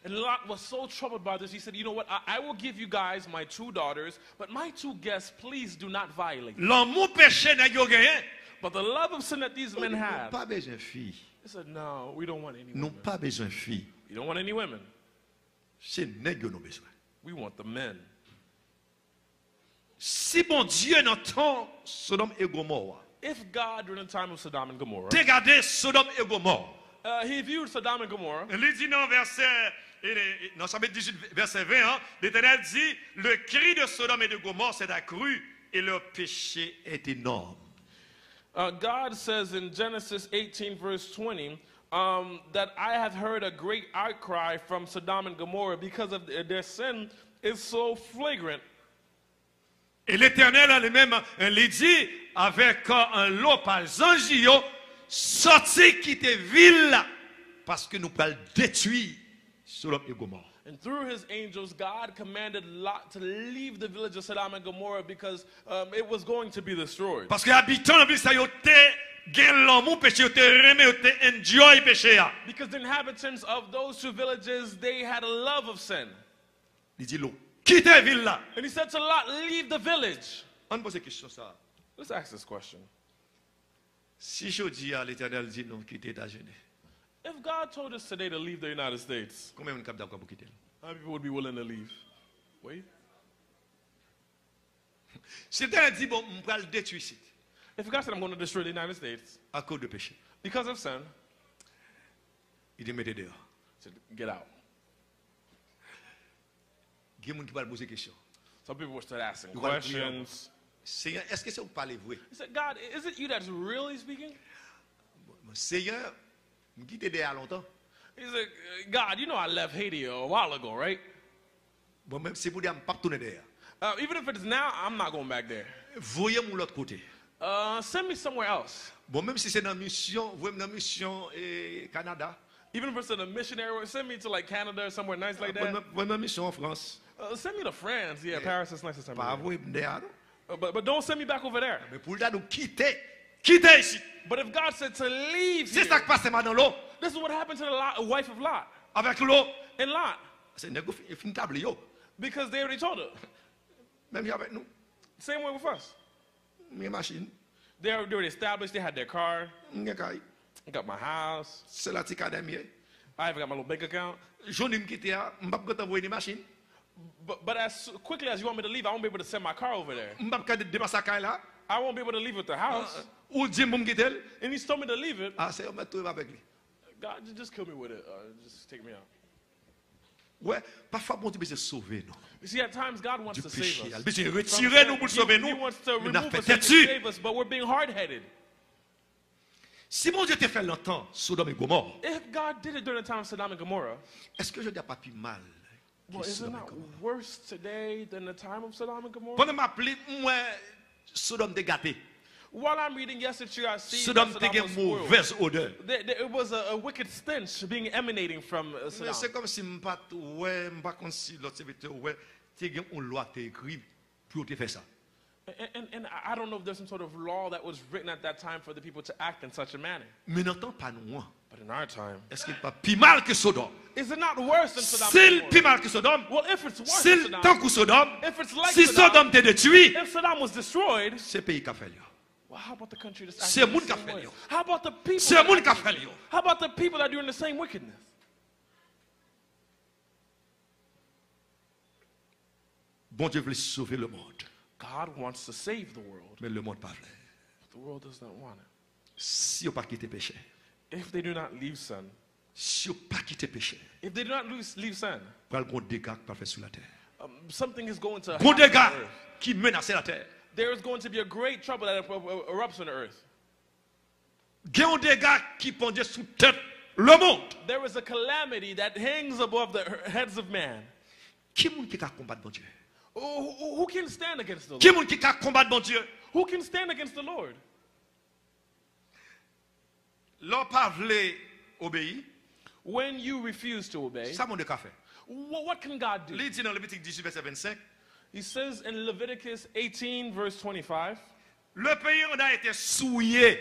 And Lot was so troubled by this, he said, you know what, I will give you guys my 2 daughters, but my 2 guests, please do not violate. L'amour péché n'a rien. But the love of sin that these men Nous had, pas besoin de filles. they said, no, we don't want any Nous women. pas besoin de filles. We don't want any women. C'est nèg nous besoin. We want the men. Si bon Dieu n'entend Sodome et Gomorrhe, If God, during the time of Sodom and Gomorrah, regardez Sodome et Gomorrhe. he viewed Sodom and Gomorrah, Il dit dans chapitre 18, verset 20, l'Éternel dit, le cri de Sodome et de Gomorrhe s'est accru et leur péché est énorme. God says in Genesis 18, verse 20, that I have heard a great outcry from Sodom and Gomorrah because of their sin is so flagrant. Et l'Éternel en lui-même, il dit, avec un lot par Zangio, sorti quitter ville parce que nous pouvons détruire Sodome et Gomorrhe. And through his angels, God commanded Lot to leave the village of Sodom and Gomorrah because it was going to be destroyed. Parce que habitant la ville ça yo te gen l'amour péché, yo te remet, yo te enjoy péché. Because the inhabitants of those 2 villages, they had a love of sin. Il dit l'eau, quittez ville là. And he said to Lot, leave the village. On pose question ça. Let's ask this question. Si je dis à l'Éternel dit non quitter États-Unis, If God told us today to leave the United States, combien de gens d'accord pour quitter? how many people would be willing to leave? Wait. Si l'Éternel dit bon, on va le détruire ici If God said, I'm going to destroy the United States à cause de péché, because of sin, il dit mettez dehors. he said, get out. Il y a des gens qui vont poser question. Some people would start asking You gotta clear up. questions. Seigneur, est-ce que c'est vous parlez vrai? He said, God, is it you that's really speaking? Seigneur, je quitte derrière longtemps. He said, God, you know I left Haiti a while ago, right? Bon, même si vous dites, je ne vais pas retourner derrière. Even if it's now, I'm not going back there. Voyez-moi l'autre côté. Send me somewhere else. Bon, même si c'est dans la mission, voyez-moi dans la mission Canada. Even if it's in a missionary work, send me to like Canada or somewhere nice like that. Voyez-moi dans la mission en France. Send me to France. Yeah, Paris is nice to send me Pas there. vous derrière. But don't send me back over there. Mais pour le nous quitter. Quitter ici. But if God said to leave C'est here, ça qui passe dans l'eau. this is what happened to the wife of Lot. Avec l'eau. And Lot, C'est une table. Yo. because they already told her. Même avec nous. Same way with us. Mes machines. They were established. They had their car. Mes cailles. I got my house. C'est la tique académie. I haven't got my little bank account. J'en ai quitté, m'pas pas t'envoyer une machine. But as quickly as you want me to leave, I won't be able to send my car over there. M'pas pas dépenser sa caille là. I won't be able to leave with the house. Ou dit m'm quitter. And he's told me to leave it. Ah, c'est on m'a trouvé avec lui. God, just kill me with it. Just take me out. Ouais, parfois bon Dieu veut sauver nous. You see, at times God wants Du to save péché. us. Il veut From retirer sin. nous pour sauver He nous. wants to Mais n'a remove fait us and têtu. save us, but we're being hard-headed. Si mon Dieu te fait longtemps, Sodome et Gomorrhe, If God did it during the time of Sodom and Gomorrah, est-ce que je dis pas plus mal? well, is it not worse today than the time of Sodom and Gomorrah? Pendant m'appeler, moi, Sodome te gâté. While I'm reading yesterday, I see Sodome that te Sodom une was spoiled. mauvaise odeur. It was a wicked stench being emanating from Mais Sodom. c'est comme si m'pas ouais, m'pas comme si l'autre serviteur ouais, te gen une loi te écrit pour te faire ça. And I don't know if there's some sort of law that was written at that time for the people to act in such a manner. Mais n'entend pas nous. But in our time, Est-ce qu'il n'est pas plus mal que Sodome? is it not worse than Sodom S'il and plus Gomorrah? mal que Sodome, Well, if it's worse s'il than tant Sodom, que Sodome, if it's like si Sodom, Sodome te détruit, if Sodom was destroyed, c'est pays qui a fait là. well, how about the country that's C'est acting moun the qui a same fait way? yo. How about the people? C'est that moun are qui a acting- fait yo. How about the people that are doing the same wickedness? Bon Dieu veut sauver le monde, God wants to save the world, mais le monde pas vrai. but the world does not want it. Si on pas quitter péché, If they do not leave sin, si on pas quitter péché, if they do not leave sin, il y a un dégât qui va faire sur la terre. something is going to Gros happen dégât on earth. qui menace la terre. There is going to be a great trouble that erupts on the earth. Il y a un dégât qui pendait sous tête le monde. There is a calamity that hangs above the heads of man. Qui est-ce qui a combattre bon Dieu? Who can stand against the Qui Lord? est-ce qui a combattre bon Dieu? Who can stand against the Lord? L'on pas voulu obéir, When you refuse to obey, ça mon Dieu a fait. what can God do? Il dit dans Lévitique 18 verset 25, He says in Leviticus 18, verse 25, le pays en a été souillé.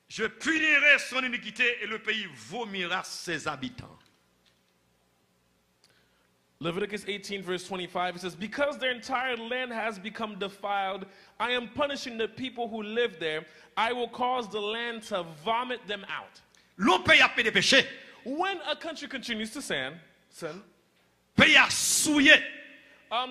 Je punirai son iniquité et le pays vomira ses habitants. Leviticus 18, verse 25, it says, because their entire land has become defiled, I am punishing the people who live there. I will cause the land to vomit them out. Le pays a fait des péchés. When a country continues to sin, Le pays a souillé.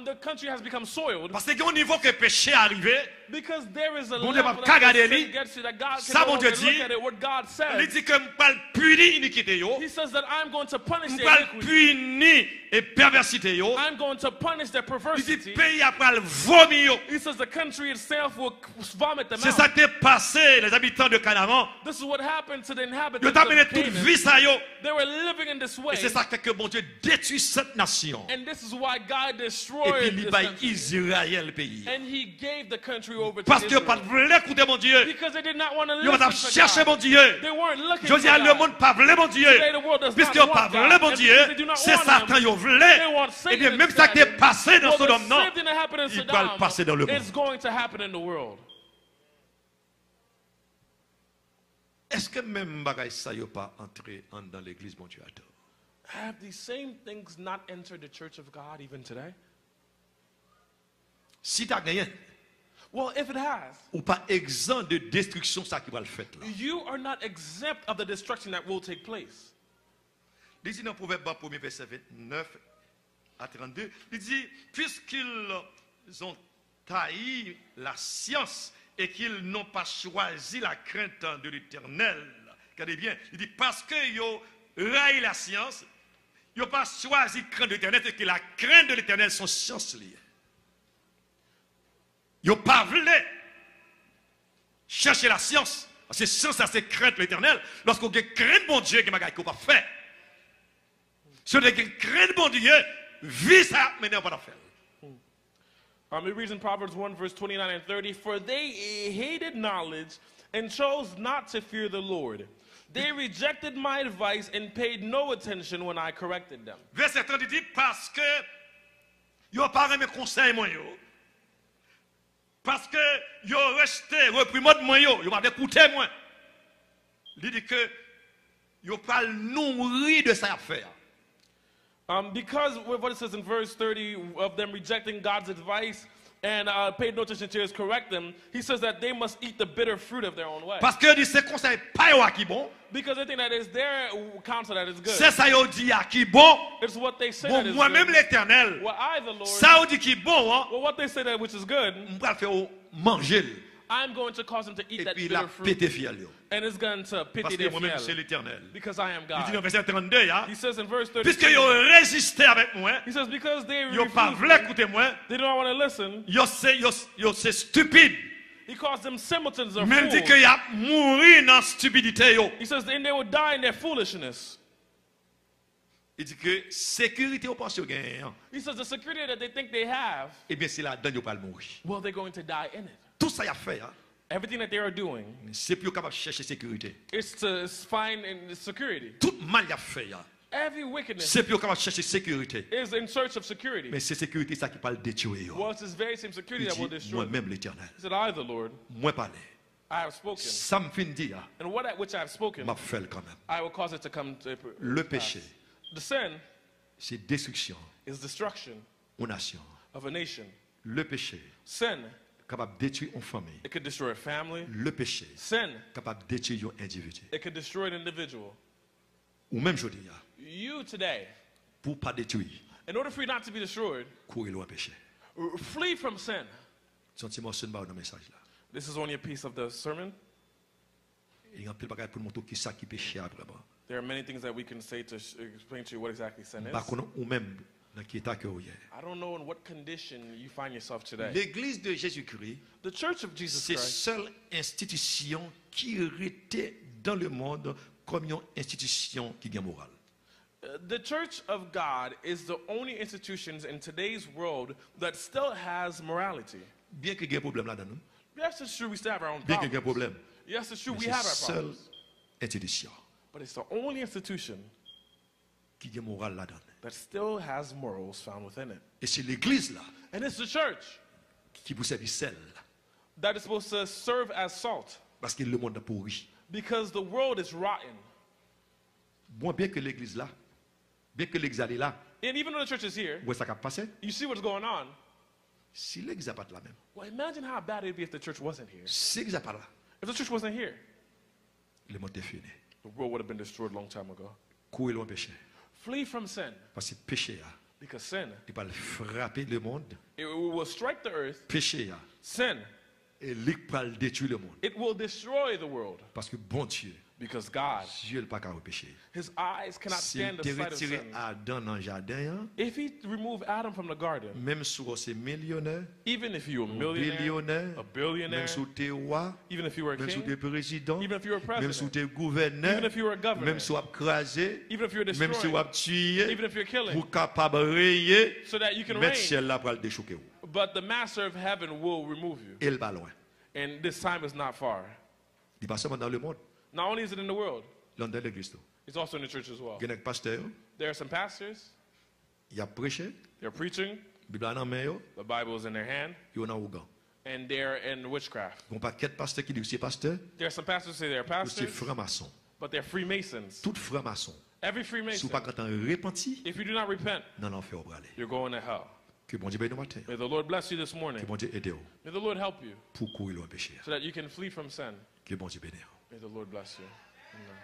the country has become soiled Parce qu'il y a un niveau que le péché est arrivé. because there is a Bon Dieu level va that regarder the lui. sin gets to that God Ça, can no bon Dieu longer dit, look at it. What God Il says, dit que je vais punir l'iniquité. Je He says that I'm going to punish vais their iniquity. punir la perversité. I'm going to punish their Il dit perversity. le pays a le vomir. He says the country itself will vomit them C'est ça out. qui est passé, les habitants de Canaan. This is what happened to the Ils inhabitants ont amené of toute Canaan. vie ça. Yo. They were living in this way. Et c'est ça que bon Dieu détruit cette nation. And this is why God Et puis destroyed il this va country. Israël le pays. And he gave the country over to Parce que pas Israel. voulu écouter mon Dieu. Because they did not want to Ils vont listen to chercher God. mon Dieu. They weren't looking Je for dis à le God. monde pas voulu mon Dieu. Today the world does Puisque not pas want voulu God. mon And Dieu, because they do not c'est want Satan him, qui voulu. they want Et Satan bien même ça qui instead. est passé dans Well, the Sodome, non, same thing that happened in il va le passer dans le Sodom monde. is going to happen in the world. Est-ce que même bagaille ça yo pas entré dans l'église mon Dieu attend? Have these same things not entered the church of God even today? Si tu as gagné, Well, if it has, ou pas exempt de destruction ça qui va le faire là. you are not exempt of the destruction that will take place. Il dit dans Proverbe 1er verset 29 à 32, il dit puisqu'ils ont tailli la science et qu'ils n'ont pas choisi la crainte de l'Éternel. Regardez bien, il dit parce qu'ils ont raillé la science, ils n'ont pas choisi la crainte de l'Éternel et que la crainte de l'Éternel sont science liées. Ils n'ont pas voulu chercher la science. Parce que science, ça c'est crainte de l'Éternel. Lorsqu'on a crainte bon Dieu, il y a des choses qu'on va faire. Si on a crainte bon Dieu, vie ça, mais on va pas faire. It reads in Proverbs 1, verse 29 and 30, for they hated knowledge and chose not to fear the Lord. They rejected my advice and paid no attention when I corrected them. Verset 30 dit, parce que ils n'ont pas remis conseil, moi, yo. Parce que ils ont resté, reprimande, moi, yo. Ils m'ont écouté, moi. Il dit que ils n'ont pas nourri de sa affaire. Because of what it says in verse 30 of them rejecting God's advice and paid no attention to his correct them, he says that they must eat the bitter fruit of their own way. Parce que dit c'est conseil pas yo qui bon. Because they think that it's their counsel that is good. C'est ça yo dit qui bon. It's what they say Bon that is moi-même good. l'Éternel. Well, I, the Lord, Ça yo dit qui bon hein. well, what they say that which is good, M'pral faire manger. I'm going to cause them to eat Et that puis la bitter fruit. pété fiel yo. And it's going to pity Parce que their moi-même c'est fiel. l'Éternel. Because I am Il dit dans God. verset 32 hein. He says in verse Puisque 32, yo résisté avec moi, he says, because they yo pas refused voulu me, écouter moi, they don't want to listen, yo c'est stupide. he calls them simpletons or Même dit fools. que y a mourir dans stupidité yo. He says, and they will die in their foolishness. Il dit que sécurité au pense yo gagne. He says, the security that they think they have, Eh bien c'est là-dedans yo pas mourir. well, they're going to die in it. Tout ça y a fait hein. Everything that they are doing C'est pour capable chercher sécurité. is to find in security. Tout mal y a fait hein. Every wickedness C'est pour capable chercher sécurité. is in search of security. Mais c'est sécurité ça qui parle détruire yo. Well, it's this very same security Il that will dit destroy. moi-même l'Éternel. He said, I, the Lord, Moi parler. I have spoken. Ça me fin dire, And what at which I have spoken, m'a fait quand même. I will cause it to come to Le pass. péché, The sin c'est destruction is destruction aux nations. of a nation. Le péché, Sin, capable de détruire une famille. it could destroy a family. Le péché, Sin, capable de détruire un individu. it could destroy an individual. Ou même je dis, You today, pour pas détruire, in order for you not to be destroyed, courir loin péché. flee from sin. Sentiment ce dans le message là. This is only a piece of the sermon. Il y a un peu de bagages pour montrer qui ça qui péché après. There are many things that we can say to explain to you what exactly sin is. Par contre, ou même dans qui état que vous êtes. I don't know in what condition you find yourself today. L'église de Jésus-Christ, The Church of Jesus c'est la Christ seule institution qui était dans le monde comme une institution qui est morale. The Church of God is the only institution in today's world that still has morality. Bien qu'il y ait un problème là-dedans, Yes, it's true we still have our own bien qu'il y ait un problems. problème, Yes, it's true mais we c'est have la our seule problems. institution But it's the only institution qui est morale là-dedans. that still has morals found within it. Et c'est l'église là And it's the church qui vous servir celle that is supposed to serve as salt parce que le monde a pourri. because the world is rotten. Bon, bien que l'église là, bien que l'église est là, And even though the church is here, où est-ce qui a passé? you see what's going on. Si l'église n'est pas là même, Well, imagine how bad it'd be if the church wasn't here. si l'église n'est pas là, If the church wasn't here, le monde est fini. the world would have been destroyed a long time ago. Courir loin péché. Flee from sin Parce que péché, because sin, il va frapper le monde. it will strike the earth. Péché, Sin, et il va détruire le monde. it will destroy the world Parce que bon Dieu, because God, Dieu n'est pas capable de pécher. his eyes cannot Si stand il the sight of retiré sin. Adam dans le jardin, If he removed Adam from the garden, même si vous êtes millionnaire, even if you were a millionaire, billionnaire, a billionaire, même si vous êtes roi, even if you were a même si vous king, êtes président, even if you were a même si vous president, êtes gouverneur, even if you were a governor, même si vous êtes crasé, even if you were même si vous destroyed, êtes tué, even if you're killing, vous êtes capable de rayer, so that you can mettre reign. ciel là pour le déchoquer. But the master of heaven will remove you. Et il va loin. And this time is not far. Il pas seulement dans le monde, Not only is it in the world, dans l'église. it's also in the church as well. Il y a un pasteur, There are some pastors, il a prêché, they're preaching, Bible en main, the Bible is in their hand, il y a un ougan. and they're in witchcraft. Il y a un paquet de pasteurs qui disent c'est pasteur, There are some pastors who say they're c'est pastors, franc-maçon. but they're Freemasons. Tout franc-maçon. Every Si Freemason, vous pas quand on repenti, if you do not repent, non, non, fait au aller. you're going to hell. Que bon Dieu bénisse nous matin. May the Lord bless you this morning. Que bon Dieu aide vous May the Lord help you pour courir loin péché. so that you can flee from sin. Que bon Dieu bénisse. May the Lord bless you. Amen.